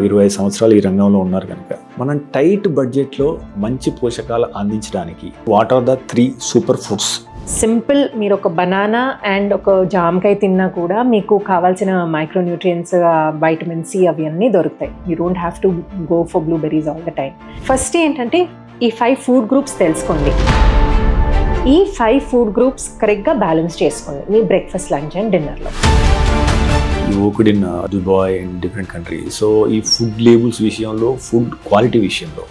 25 సంవత్సరాలు ఈ రంగంలో ఉన్నారు కనుక మనం టైట్ బడ్జెట్లో మంచి పోషకాలు అందించడానికి what are the 3 super foods? Simple, మీరు ఒక బనానా అండ్ ఒక జామకాయ తిన్నా కూడా మీకు కావాల్సిన మైక్రోన్యూట్రియన్స్, వైటమిన్ సి అవి అన్నీ దొరుకుతాయి. You don't have to go for blueberries all the time. First ఏంటంటే ఈ 5 ఫుడ్ గ్రూప్స్ తెలుసుకోండి. ఈ 5 ఫుడ్ గ్రూప్స్ కరెక్ట్గా బ్యాలెన్స్ చేసుకోండి మీ బ్రేక్ఫాస్ట్, లంచ్ అండ్ డిన్నర్లో. You worked in Dubai and different countries. So, ఈ ఫుడ్ లేబుల్స్ విషయంలో, ఫుడ్ క్వాలిటీ విషయంలో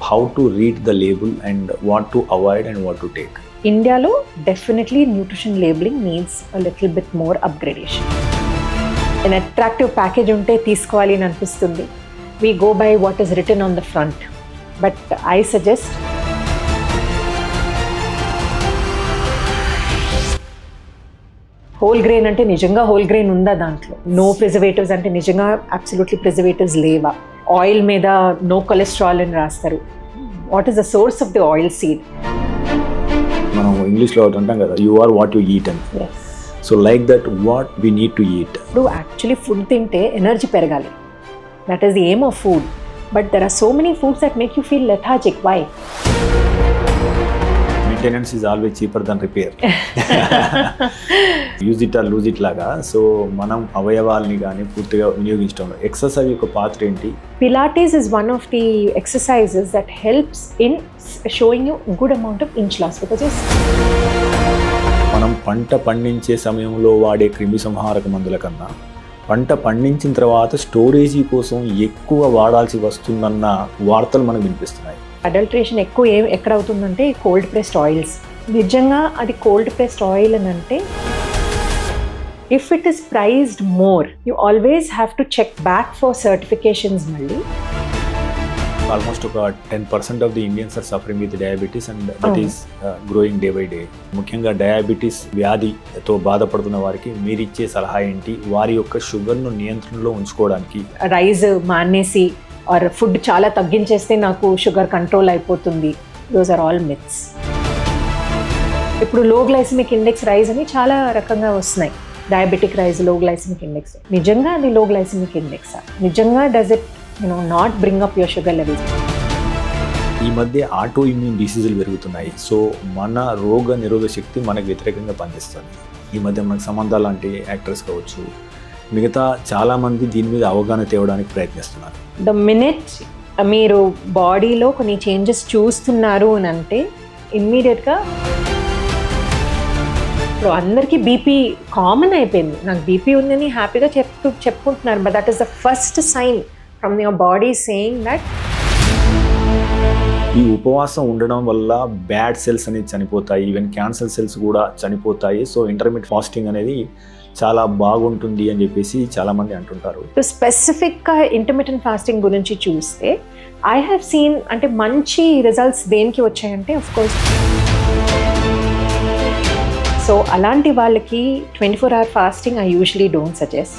how to read the label and what to avoid and what to take? ఇండియాలో definitely nutrition labelling needs a little bit more upgradation. an attractive package ఉంటే తీసుకోవాలి అని అనిపిస్తుంది. we go by what is written on the front. but I suggest whole grain అంటే నిజంగా whole grain ఉందా దాంట్లో? No preservatives అంటే నిజంగా అబ్సల్యూట్లీ ప్రిజర్వేటివ్స్ లేవా? ఆయిల్ మీద నో కొలెస్ట్రాల్ అని రాస్తారు. What is the source of the oil seed? మనం ఇంగ్లీష్లో అంటాం కదా, you are what you eat అని. So like that what we need to eat. ఇప్పుడు యాక్చువల్లీ ఫుడ్ తింటే ఎనర్జీ పెరగాలి. That is the aim of food. But there are so many foods that make you feel lethargic. Why? Maintenance is always cheaper than repair. Use it or lose it లాగా. So మనం అవయవాల్ని కానీ పూర్తిగా వినియోగించడం. Exercise యొక్క పాత్ర ఏంటి? Pilates is one of the exercises that helps in showing you good amount of inch loss because మనం పంట పండించే సమయంలో వాడే క్రిమి సంహారక మందుల కన్నా పంట పండించిన తర్వాత స్టోరేజీ కోసం ఎక్కువ వాడాల్సి వస్తుందన్న వార్తలు మనకు వినిపిస్తున్నాయి. అడల్ట్రేషన్ ఎక్కువ ఎక్కడ అవుతుందంటే కోల్డ్ ప్రెస్డ్ ఆయిల్స్. నిజంగా అది కోల్డ్ ప్రెస్డ్ ఆయిల్ అని అంటే if it is priced more you always have to check back for certifications. మళ్ళీ ఆల్మోస్ట్ ఒక 10% of the Indians are suffering with diabetes and that is growing day by day. ముఖ్యంగా diabetes వ్యాధితో బాధపడుతున్న వారికి మీరు ఇచ్చే సలహా ఏంటి? వారి యొక్క షుగర్ను నియంత్రణలో ఉంచుకోవడానికి. రైస్ మానేసి ఆర్ ఫుడ్ చాలా తగ్గించేస్తే నాకు షుగర్ కంట్రోల్ అయిపోతుంది. Those are all myths. ఇప్పుడు లో గ్లైసమిక్ ఇండెక్స్ రైస్ అని చాలా రకంగా వస్తున్నాయి. Diabetic rice, low glycemic index. నిజంగా అది లో గ్లైసమిక్ ఇండెక్స్? నిజంగా does it not bring up your sugar levels? ఈ మధ్య ఆటో ఇమ్యూన్ డిసీజులు పెరుగుతున్నాయి. సో మన రోగ నిరోధక శక్తి మనకు వ్యతిరేకంగా పనిచేస్తుంది. ఈ మధ్య మనకు సంబంధాలు లాంటి యాక్టర్స్ కావచ్చు, మిగతా చాలామంది దీని మీద అవగాహన తేవడానికి ప్రయత్నిస్తున్నారు. ద మినిట్ మీరు బాడీలో కొన్ని చేంజెస్ చూస్తున్నారు అని అంటే ఇమ్మీడియట్గా ఇప్పుడు అందరికీ బీపీ కామన్ అయిపోయింది. నాకు బీపీ ఉందని హ్యాపీగా చెప్పుకుంటున్నారు. But that is the first sign from your body saying that. ఈ ఉపవాసం ఉండడం వల్ల బ్యాడ్ సెల్స్ అనేది చనిపోతాయి, ఈవెన్ క్యాన్సర్ సెల్స్ కూడా చనిపోతాయి. సో ఇంటర్మీడియట్ ఫాస్టింగ్ అనేది చాలా బాగుంటుంది అని చెప్పేసి చాలామంది అంటుంటారు. స్పెసిఫిక్గా ఇంటర్మిటెంట్ ఫాస్టింగ్ గురించి చూస్తే ఐ హ్యావ్ సీన్ అంటే మంచి రిజల్ట్స్ దేనికి వచ్చాయంటే ఆఫ్ కోర్స్ సో అలాంటి వాళ్ళకి 24 hour fasting I usually don't suggest.